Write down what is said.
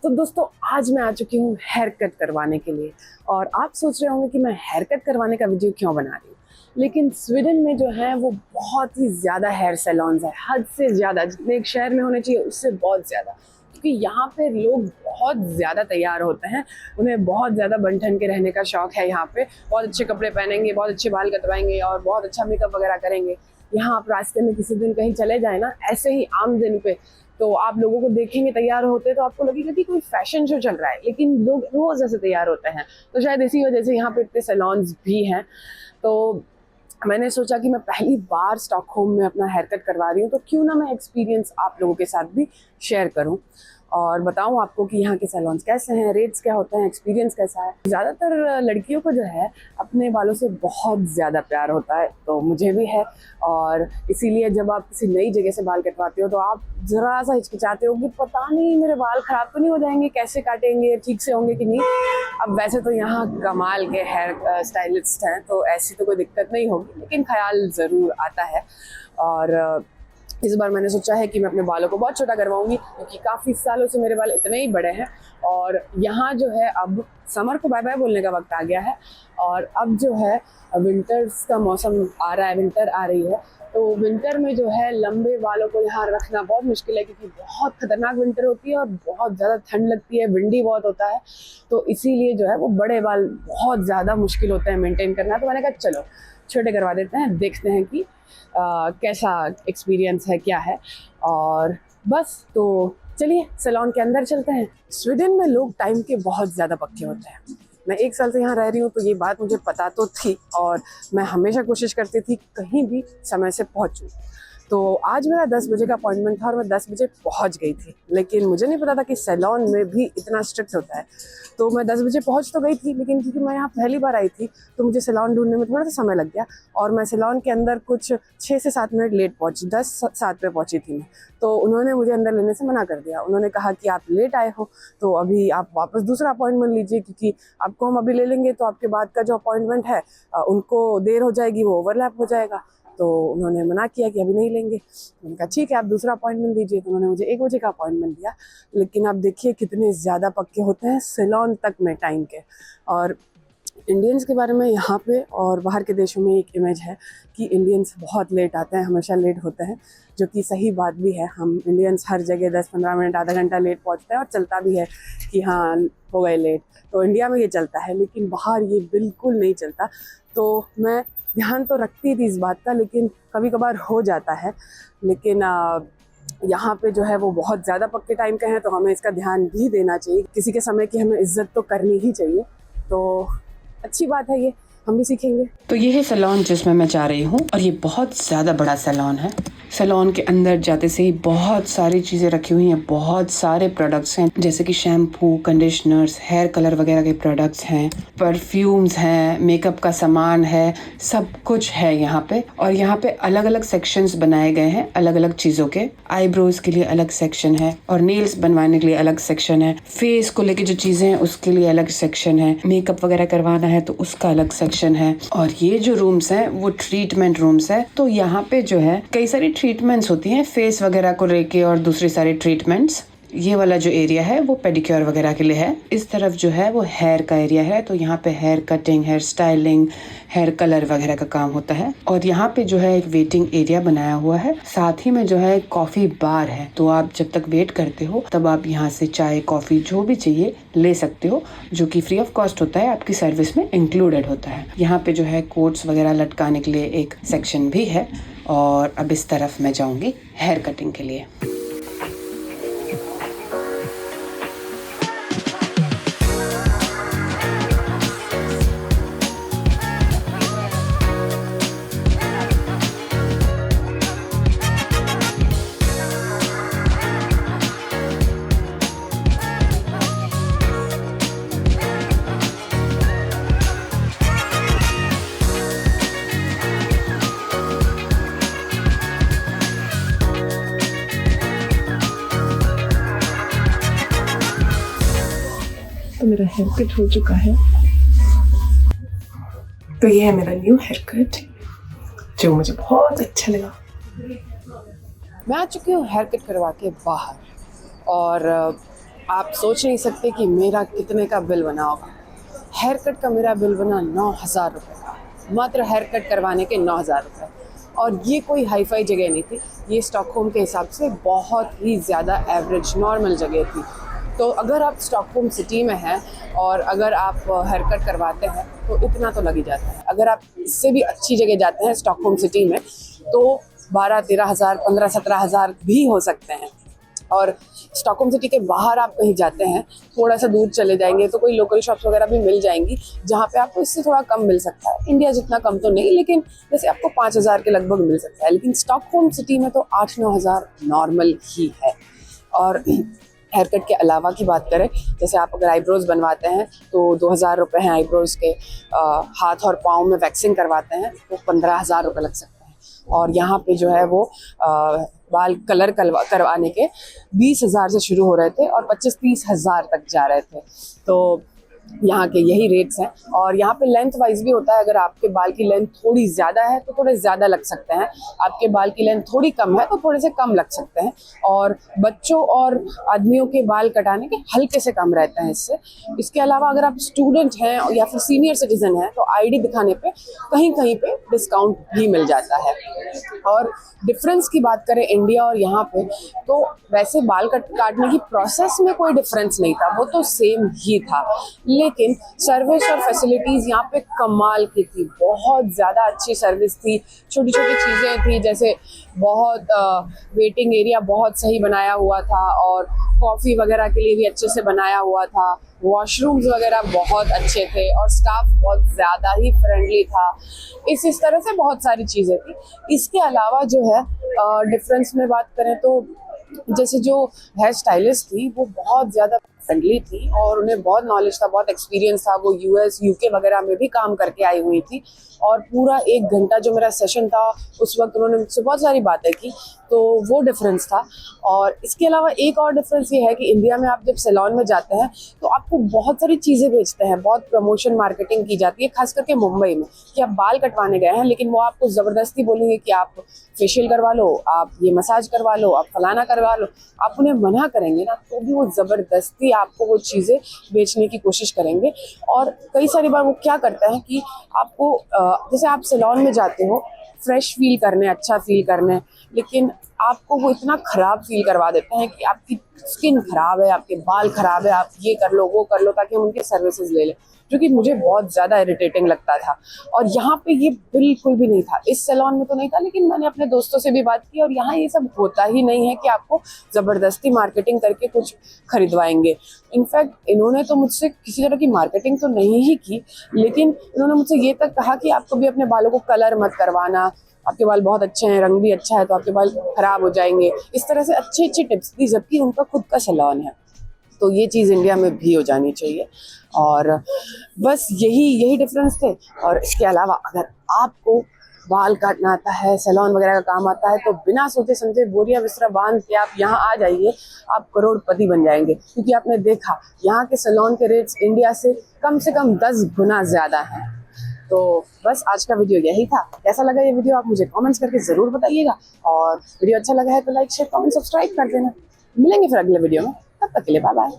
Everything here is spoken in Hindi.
तो दोस्तों आज मैं आ चुकी हूँ हेयर कट करवाने के लिए। और आप सोच रहे होंगे कि मैं हेयर कट करवाने का वीडियो क्यों बना रही हूँ, लेकिन स्वीडन में जो है वो बहुत ही ज़्यादा हेयर सैलून्स है, हद से ज़्यादा, जितने एक शहर में होने चाहिए उससे बहुत ज़्यादा। क्योंकि यहाँ पे लोग बहुत ज़्यादा तैयार होते हैं, उन्हें बहुत ज़्यादा बन ठन के रहने का शौक है। यहाँ पे बहुत अच्छे कपड़े पहनेंगे, बहुत अच्छे बाल कटवाएंगे और बहुत अच्छा मेकअप वगैरह करेंगे। यहाँ आप रास्ते में किसी दिन कहीं चले जाए ना, ऐसे ही आम दिन पे, तो आप लोगों को देखेंगे तैयार होते तो आपको लगेगा कि कोई फैशन शो चल रहा है, लेकिन लोग रोज ऐसे तैयार होते हैं। तो शायद इसी वजह से यहाँ पे इतने सैलून्स भी हैं। तो मैंने सोचा कि मैं पहली बार स्टॉकहोम में अपना हेयर कट करवा रही हूँ, तो क्यों ना मैं एक्सपीरियंस आप लोगों के साथ भी शेयर करूँ और बताऊँ आपको कि यहाँ के सैलून्स कैसे हैं, रेट्स क्या होते हैं, एक्सपीरियंस कैसा है। ज़्यादातर लड़कियों को जो है अपने बालों से बहुत ज़्यादा प्यार होता है, तो मुझे भी है। और इसीलिए जब आप किसी नई जगह से बाल कटवाते हो तो आप ज़रा सा हिचकिचाते हो कि पता नहीं मेरे बाल ख़राब तो नहीं हो जाएंगे, कैसे काटेंगे, ठीक से होंगे कि नहीं। अब वैसे तो यहाँ कमाल के हेयर स्टाइलिस्ट हैं, तो ऐसी तो कोई दिक्कत नहीं होगी, लेकिन ख्याल ज़रूर आता है। और इस बार मैंने सोचा है कि मैं अपने बालों को बहुत छोटा करवाऊंगी, क्योंकि काफ़ी सालों से मेरे बाल इतने ही बड़े हैं। और यहाँ जो है अब समर को बाय बाय बोलने का वक्त आ गया है, और अब जो है विंटर्स का मौसम आ रहा है, विंटर आ रही है। तो विंटर में जो है लंबे बालों को यहाँ रखना बहुत मुश्किल है, क्योंकि बहुत खतरनाक विंटर होती है और बहुत ज़्यादा ठंड लगती है, विंडी बहुत होता है। तो इसीलिए जो है वो बड़े बाल बहुत ज़्यादा मुश्किल होते हैं मेंटेन करना। तो मैंने कहा चलो छोटे करवा देते हैं, देखते हैं कि कैसा एक्सपीरियंस है, क्या है। और बस तो चलिए सैलून के अंदर चलते हैं। स्वीडन में लोग टाइम के बहुत ज़्यादा पक्के होते हैं। मैं 1 साल से यहाँ रह रही हूँ, तो ये बात मुझे पता तो थी, और मैं हमेशा कोशिश करती थी कहीं भी समय से पहुँचूँ। तो आज मेरा 10 बजे का अपॉइंटमेंट था और मैं 10 बजे पहुँच गई थी, लेकिन मुझे नहीं पता था कि सैलून में भी इतना स्ट्रिक्ट होता है। तो मैं 10 बजे पहुँच तो गई थी, लेकिन क्योंकि मैं यहाँ पहली बार आई थी तो मुझे सैलून ढूंढने में थोड़ा सा समय लग गया, और मैं सैलून के अंदर कुछ 6 से 7 मिनट लेट पहुँची, 10-7 पे पहुँची थी मैं। तो उन्होंने मुझे अंदर लेने से मना कर दिया। उन्होंने कहा कि आप लेट आए हो तो अभी आप वापस दूसरा अपॉइंटमेंट लीजिए, क्योंकि आपको हम अभी ले लेंगे तो आपके बाद का जो अपॉइंटमेंट है उनको देर हो जाएगी, वो ओवरलैप हो जाएगा। तो उन्होंने मना किया कि अभी नहीं लेंगे। मैंने कहा ठीक है, आप दूसरा अपॉइंटमेंट दीजिए। तो उन्होंने मुझे 1 बजे का अपॉइंटमेंट दिया। लेकिन आप देखिए कितने ज़्यादा पक्के होते हैं सैलून तक में टाइम के। और इंडियंस के बारे में यहाँ पे और बाहर के देशों में एक इमेज है कि इंडियंस बहुत लेट आते हैं, हमेशा लेट होते हैं, जो कि सही बात भी है। हम इंडियंस हर जगह 10-15 मिनट, आधा घंटा लेट पहुँचते हैं और चलता भी है कि हाँ हो गए लेट। तो इंडिया में ये चलता है, लेकिन बाहर ये बिल्कुल नहीं चलता। तो मैं ध्यान तो रखती थी इस बात का, लेकिन कभी कभार हो जाता है। लेकिन यहाँ पे जो है वो बहुत ज़्यादा पक्के टाइम के हैं, तो हमें इसका ध्यान भी देना चाहिए। किसी के समय की हमें इज्जत तो करनी ही चाहिए। तो अच्छी बात है, ये हम भी सीखेंगे। तो ये है सैलून जिसमें मैं जा रही हूँ, और ये बहुत ज़्यादा बड़ा सैलून है। सैलून के अंदर जाते से ही बहुत सारी चीज़ें रखी हुई हैं, बहुत सारे प्रोडक्ट्स हैं, जैसे कि शैम्पू, कंडीशनर्स, हेयर कलर वगैरह के प्रोडक्ट्स हैं, परफ्यूम्स हैं, मेकअप का सामान है, सब कुछ है यहाँ पे। और यहाँ पे अलग अलग सेक्शंस बनाए गए हैं अलग अलग चीज़ों के। आईब्रोज के लिए अलग सेक्शन है, और नेल्स बनवाने के लिए अलग सेक्शन है, फेस को लेके जो चीज़ें हैं उसके लिए अलग सेक्शन है, मेकअप वगैरह करवाना है तो उसका अलग सेक्शन है। और ये जो रूम्स हैं वो ट्रीटमेंट रूम्स है। तो यहाँ पे जो है कई सारी ट्रीटमेंट्स होती हैं फेस वगैरह को लेके, और दूसरी सारी ट्रीटमेंट्स। ये वाला जो एरिया है वो पेडिक्योर वगैरह के लिए है। इस तरफ जो है वो हेयर का एरिया है, तो यहाँ पे hair cutting, hair styling, hair colour वगैरह का काम होता है। और यहाँ पे जो है एक वेटिंग एरिया बनाया हुआ है, साथ ही में जो है कॉफी बार है। तो आप जब तक वेट करते हो तब आप यहाँ से चाय, कॉफी जो भी चाहिए ले सकते हो, जो कि फ्री ऑफ कॉस्ट होता है, आपकी सर्विस में इंक्लूडेड होता है। यहाँ पे जो है कोट्स वगैरह लटकाने के लिए एक सेक्शन भी है। और अब इस तरफ मैं जाऊंगी हेयर कटिंग के लिए। तो मेरा हेयर कट हो चुका है। तो ये है मेरा न्यू हेयर कट, जो मुझे बहुत अच्छा लगा। मैं आ चुकी हूँ हेयर कट करवा के बाहर, और आप सोच नहीं सकते कि मेरा कितने का बिल बना होगा। हेयर कट का मेरा बिल बना 9,000 रुपये का, मात्र हेयर कट करवाने के 9,000 रुपये। और ये कोई हाई फाई जगह नहीं थी, ये स्टॉकहोम के हिसाब से बहुत ही ज़्यादा एवरेज नॉर्मल जगह थी। तो अगर आप स्टॉकहोम सिटी में हैं और अगर आप हेयर कट करवाते हैं तो इतना तो लग ही जाता है। अगर आप इससे भी अच्छी जगह जाते हैं स्टॉकहोम सिटी में तो 12-13 हज़ार, 15-17 हज़ार भी हो सकते हैं। और स्टॉकहोम सिटी के बाहर आप कहीं जाते हैं, थोड़ा सा दूर चले जाएंगे तो कोई लोकल शॉप्स वगैरह भी मिल जाएंगी जहाँ पे आपको इससे थोड़ा कम मिल सकता है। इंडिया जितना कम तो नहीं, लेकिन जैसे आपको 5,000 के लगभग मिल सकता है। लेकिन स्टॉकहोम सिटी में तो 8-9 हज़ार नॉर्मल ही है। और हेयर कट के अलावा की बात करें, जैसे आप अगर आईब्रोज बनवाते हैं तो 2,000 रुपये हैं आईब्रोज के। हाथ और पाँव में वैक्सिंग करवाते हैं तो 15,000 रुपये लग सकते हैं। और यहाँ पे जो है वो बाल कलर करवाने के 20,000 से शुरू हो रहे थे और 25-30 हज़ार तक जा रहे थे। तो यहाँ के यही रेट्स हैं। और यहाँ पे लेंथ वाइज भी होता है, अगर आपके बाल की लेंथ थोड़ी ज़्यादा है तो थोड़े ज़्यादा लग सकते हैं, आपके बाल की लेंथ थोड़ी कम है तो थोड़े से कम लग सकते हैं। और बच्चों और आदमियों के बाल कटाने के हल्के से कम रहते हैं इससे। इसके अलावा अगर आप स्टूडेंट हैं या फिर सीनियर सिटीजन हैं तो आईडी दिखाने पे कहीं कहीं पे डिस्काउंट भी मिल जाता है। और डिफरेंस की बात करें इंडिया और यहाँ पे, तो वैसे बाल काटने की प्रोसेस में कोई डिफरेंस नहीं था, वो तो सेम ही था। लेकिन सर्विस और फैसिलिटीज़ यहाँ पे कमाल की थी, बहुत ज़्यादा अच्छी सर्विस थी। छोटी छोटी चीज़ें थी, जैसे बहुत वेटिंग एरिया बहुत सही बनाया हुआ था और कॉफ़ी वगैरह के लिए भी अच्छे से बनाया हुआ था। वॉशरूम्स वगैरह बहुत अच्छे थे और स्टाफ बहुत ज़्यादा ही फ्रेंडली था। इस तरह से बहुत सारी चीज़ें थी। इसके अलावा जो है डिफरेंस में बात करें तो जैसे जो हेयर स्टाइलिस्ट थी वो बहुत ज़्यादा फ्रेंडली थी और उन्हें बहुत नॉलेज था, बहुत एक्सपीरियंस था। वो यूएस यूके वगैरह में भी काम करके आई हुई थी। और पूरा 1 घंटा जो मेरा सेशन था उस वक्त उन्होंने मुझसे बहुत सारी बातें की, तो वो डिफरेंस था। और इसके अलावा एक और डिफरेंस ये है कि इंडिया में आप जब सैलून में जाते हैं तो आपको बहुत सारी चीज़ें बेचते हैं, बहुत प्रमोशन मार्केटिंग की जाती है, खास करके मुंबई में, कि आप बाल कटवाने गए हैं लेकिन वो आपको ज़बरदस्ती बोलेंगे कि आप फेशियल करवा लो, आप ये मसाज करवा लो, आप फलाना करवा लो। आप उन्हें मना करेंगे ना तो भी वो ज़बरदस्ती आपको वो चीज़ें बेचने की कोशिश करेंगे। और कई सारी बार वो क्या करते हैं कि आपको जैसे आप सैलून में जाते हो फ्रेश फील करने, अच्छा फील करने, लेकिन आपको वो इतना ख़राब फील करवा देते हैं कि आपकी स्किन ख़राब है, आपके बाल ख़राब है, आप ये कर लो वो कर लो ताकि हम उनके सर्विसेज ले लें, जो कि मुझे बहुत ज़्यादा इरिटेटिंग लगता था। और यहाँ पे ये बिल्कुल भी नहीं था, इस सैलून में तो नहीं था, लेकिन मैंने अपने दोस्तों से भी बात की और यहाँ ये सब होता ही नहीं है कि आपको ज़बरदस्ती मार्केटिंग करके कुछ खरीदवाएंगे। इनफैक्ट इन्होंने तो मुझसे किसी तरह की मार्केटिंग तो नहीं ही की, लेकिन इन्होंने मुझसे ये तक कहा कि आप कभी अपने बालों को कलर मत करवाना, आपके बाल बहुत अच्छे हैं, रंग भी अच्छा है तो आपके बाल खराब हो जाएंगे। इस तरह से अच्छी अच्छी टिप्स दी, जबकि उनका खुद का सैलून है। तो ये चीज़ इंडिया में भी हो जानी चाहिए। और बस यही डिफरेंस थे। और इसके अलावा अगर आपको बाल काटना आता है, सैलून वगैरह का काम आता है, तो बिना सोचे समझे बोरिया बिस्तरा बांध के आप यहाँ आ जाइए, आप करोड़पति बन जाएंगे। क्योंकि आपने देखा यहाँ के सैलून के रेट्स इंडिया से कम 10 गुना ज़्यादा हैं। तो बस आज का वीडियो यही था। कैसा लगा ये वीडियो आप मुझे कमेंट्स करके ज़रूर बताइएगा। और वीडियो अच्छा लगा है तो लाइक शेयर कमेंट सब्सक्राइब कर देना। मिलेंगे फिर अगले वीडियो में, तब तक के लिए बाय बाय।